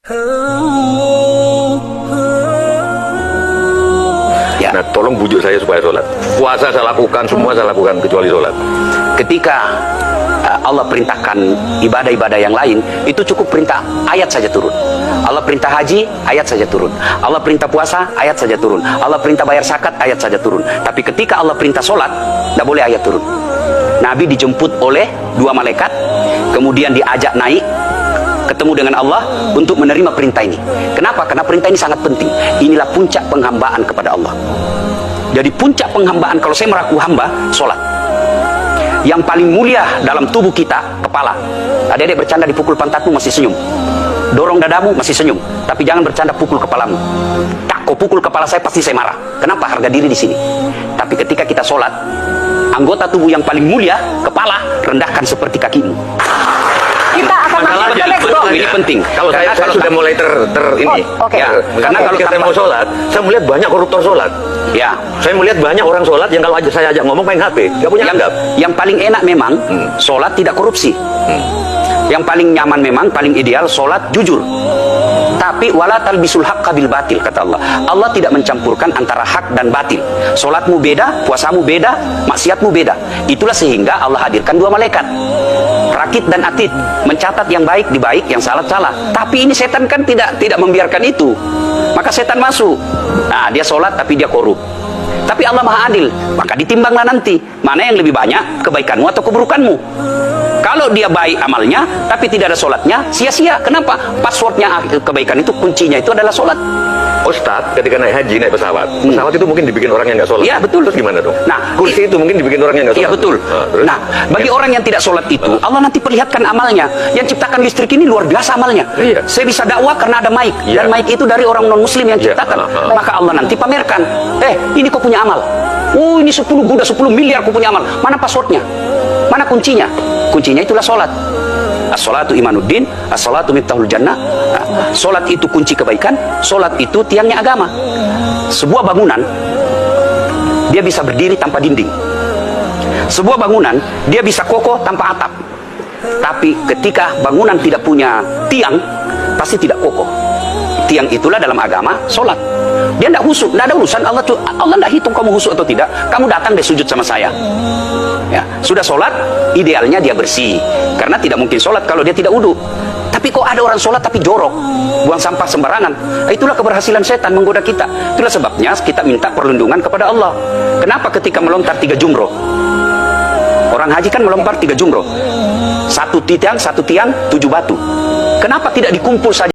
Ya. Nah, tolong bujuk saya supaya sholat. Puasa saya lakukan, semua saya lakukan kecuali sholat. Ketika Allah perintahkan ibadah-ibadah yang lain, itu cukup perintah ayat saja turun. Allah perintah haji, ayat saja turun. Allah perintah puasa, ayat saja turun. Allah perintah bayar zakat, ayat saja turun. Tapi ketika Allah perintah sholat, tidak boleh ayat turun. Nabi dijemput oleh dua malaikat, kemudian diajak naik ketemu dengan Allah untuk menerima perintah ini. Kenapa? Karena perintah ini sangat penting. Inilah puncak penghambaan kepada Allah. Jadi puncak penghambaan, kalau saya meraku hamba, sholat. Yang paling mulia dalam tubuh kita, kepala. Adik-adik bercanda dipukul pantatmu masih senyum, dorong dadamu masih senyum, tapi jangan bercanda pukul kepalamu. Tak, kau pukul kepala saya pasti saya marah. Kenapa? Harga diri di sini. Tapi ketika kita sholat, anggota tubuh yang paling mulia, kepala, rendahkan seperti kakimu. Kita akan masuk ke next block. Ini penting. Kalau saya sudah mulai ini. Oke. Ya, karena kalau saya mau sholat, saya melihat banyak koruptor sholat. Ya, Saya melihat banyak orang sholat yang kalau saya ajak ngomong main HP, nggak punya adab. yang paling enak memang sholat tidak korupsi. Yang paling nyaman memang, paling ideal sholat jujur. Tapi wala talbisul haqqa bil batil, kata Allah. Allah tidak mencampurkan antara hak dan batil. Sholatmu beda, puasamu beda, maksiatmu beda. Itulah sehingga Allah hadirkan dua malaikat, rakit dan atid, mencatat yang baik di baik, yang salah salah. Tapi ini setan kan tidak membiarkan itu. Maka setan masuk. Nah, dia sholat tapi dia korup. Tapi Allah Maha Adil, maka ditimbanglah nanti mana yang lebih banyak, kebaikanmu atau keburukanmu. Kalau dia baik amalnya tapi tidak ada sholatnya, sia-sia. Kenapa? Passwordnya kebaikan itu, kuncinya itu adalah sholat. Ustadz, ketika naik haji, naik pesawat, pesawat itu mungkin dibikin orang yang nggak sholat. Iya, betul. Terus gimana dong? Nah, kursi itu mungkin dibikin orang yang nggak sholat. Iya, betul. Terus? Nah, bagi orang yang tidak sholat itu, Allah nanti perlihatkan amalnya. Yang ciptakan listrik ini luar biasa amalnya. Iya. Saya bisa dakwah karena ada mic. Iya. Dan mic itu dari orang non-muslim yang Iya. ciptakan. Maka Allah nanti pamerkan. Ini kau punya amal. Ini 10 miliar kau punya amal. Mana passwordnya? Mana kuncinya? Kuncinya itulah sholat. As-sholatu imanuddin, as-sholatu miftahul jannah. Sholat itu kunci kebaikan, sholat itu tiangnya agama. Sebuah bangunan, dia bisa berdiri tanpa dinding. Sebuah bangunan, dia bisa kokoh tanpa atap. Tapi ketika bangunan tidak punya tiang, pasti tidak kokoh. Tiang itulah dalam agama, sholat. Dia tidak husuk, tidak ada urusan. Allah tidak hitung kamu husuk atau tidak. Kamu datang deh sujud sama saya. Ya, sudah sholat, idealnya dia bersih. Karena tidak mungkin sholat kalau dia tidak wudhu. Tapi kok ada orang sholat tapi jorok, buang sampah sembarangan. Itulah keberhasilan setan menggoda kita. Itulah sebabnya kita minta perlindungan kepada Allah. Kenapa ketika melontar 3 jumroh? Orang haji kan melontar 3 jumroh. Satu tiang, 7 batu. Kenapa tidak dikumpul saja?